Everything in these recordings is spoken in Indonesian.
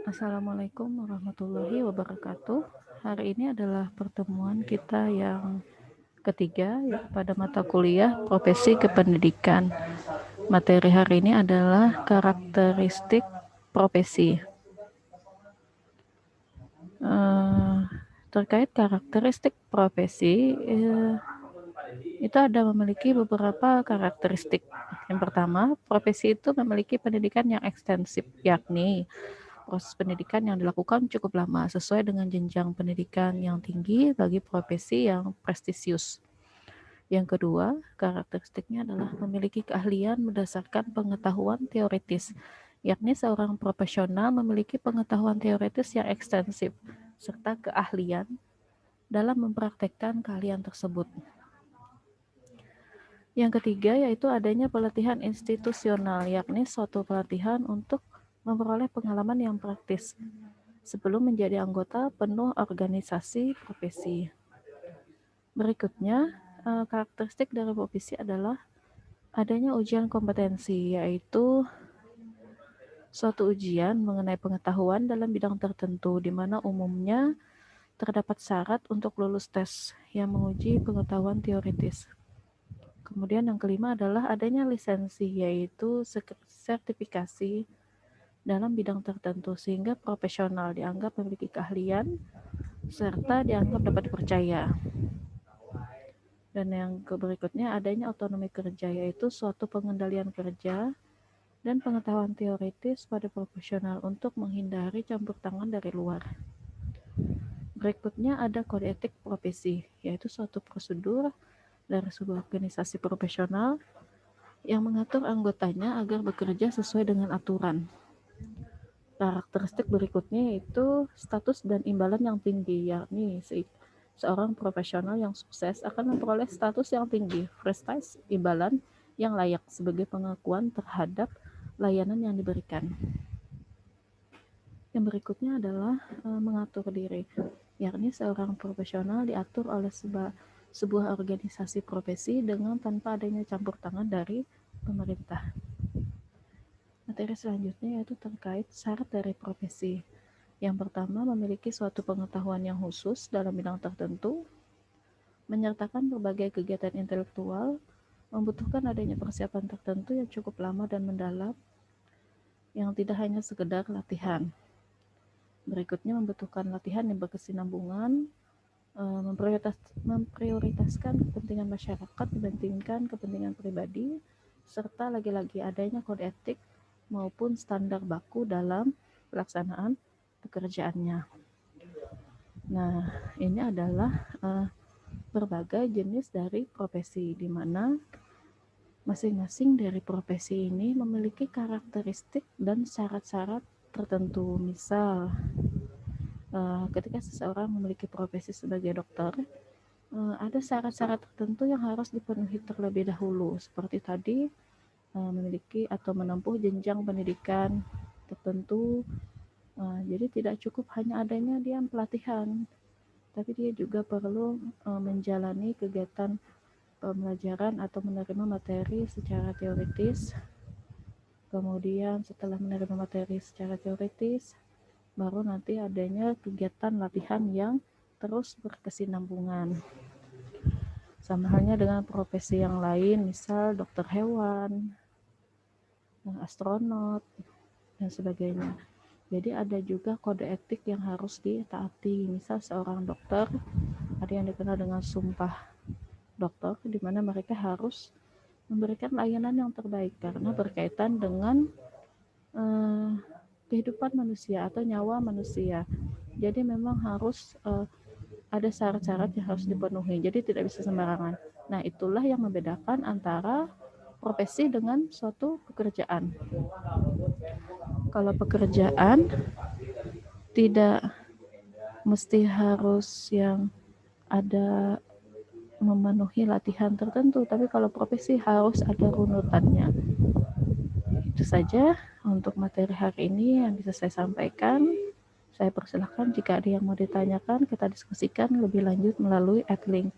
Assalamualaikum warahmatullahi wabarakatuh. Hari ini adalah pertemuan kita yang ketiga pada mata kuliah Profesi Kependidikan. Materi hari ini adalah karakteristik profesi. Terkait karakteristik profesi, itu ada memiliki beberapa karakteristik. Yang pertama, profesi itu memiliki pendidikan yang ekstensif, yakni proses pendidikan yang dilakukan cukup lama sesuai dengan jenjang pendidikan yang tinggi bagi profesi yang prestisius. Yang kedua, karakteristiknya adalah memiliki keahlian berdasarkan pengetahuan teoritis, yakni seorang profesional memiliki pengetahuan teoritis yang ekstensif serta keahlian dalam mempraktekkan keahlian tersebut. Yang ketiga yaitu adanya pelatihan institusional, yakni suatu pelatihan untuk memperoleh pengalaman yang praktis sebelum menjadi anggota penuh organisasi profesi. Berikutnya, karakteristik dari profesi adalah adanya ujian kompetensi, yaitu suatu ujian mengenai pengetahuan dalam bidang tertentu, di mana umumnya terdapat syarat untuk lulus tes yang menguji pengetahuan teoritis. Kemudian yang kelima adalah adanya lisensi, yaitu sertifikasi dalam bidang tertentu sehingga profesional dianggap memiliki keahlian serta dianggap dapat dipercaya. Dan yang berikutnya adanya otonomi kerja, yaitu suatu pengendalian kerja dan pengetahuan teoritis pada profesional untuk menghindari campur tangan dari luar. Berikutnya ada kode etik profesi, yaitu suatu prosedur dari sebuah organisasi profesional yang mengatur anggotanya agar bekerja sesuai dengan aturan. Karakteristik berikutnya yaitu status dan imbalan yang tinggi, yakni seorang profesional yang sukses akan memperoleh status yang tinggi, prestis, imbalan yang layak sebagai pengakuan terhadap layanan yang diberikan. Yang berikutnya adalah mengatur diri, yakni seorang profesional diatur oleh sebuah organisasi profesi dengan tanpa adanya campur tangan dari pemerintah. Materi selanjutnya yaitu terkait syarat dari profesi. Yang pertama, memiliki suatu pengetahuan yang khusus dalam bidang tertentu, menyertakan berbagai kegiatan intelektual, membutuhkan adanya persiapan tertentu yang cukup lama dan mendalam, yang tidak hanya sekedar latihan. Berikutnya, membutuhkan latihan yang berkesinambungan, memprioritaskan kepentingan masyarakat dibandingkan kepentingan pribadi, serta lagi-lagi adanya kode etik maupun standar baku dalam pelaksanaan pekerjaannya. Nah, ini adalah berbagai jenis dari profesi, di mana masing-masing dari profesi ini memiliki karakteristik dan syarat-syarat tertentu. Misal, ketika seseorang memiliki profesi sebagai dokter, ada syarat-syarat tertentu yang harus dipenuhi terlebih dahulu, seperti tadi memiliki atau menempuh jenjang pendidikan tertentu. Jadi tidak cukup hanya adanya dia pelatihan, tapi dia juga perlu menjalani kegiatan pembelajaran atau menerima materi secara teoritis. Kemudian setelah menerima materi secara teoritis, baru nanti adanya kegiatan latihan yang terus berkesinambungan. Sama halnya dengan profesi yang lain, misal dokter hewan, astronot, dan sebagainya. Jadi ada juga kode etik yang harus ditaati. Misal seorang dokter, ada yang dikenal dengan sumpah dokter, di mana mereka harus memberikan layanan yang terbaik karena berkaitan dengan kehidupan manusia atau nyawa manusia. Jadi memang harus ada syarat-syarat yang harus dipenuhi. Jadi tidak bisa sembarangan. Nah, itulah yang membedakan antara profesi dengan suatu pekerjaan. Kalau pekerjaan tidak mesti harus yang ada memenuhi latihan tertentu, tapi kalau profesi harus ada runutannya. Itu saja untuk materi hari ini yang bisa saya sampaikan. Saya persilahkan jika ada yang mau ditanyakan, kita diskusikan lebih lanjut melalui @link.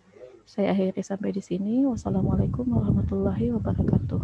Saya akhiri sampai di sini. Wassalamualaikum warahmatullahi wabarakatuh.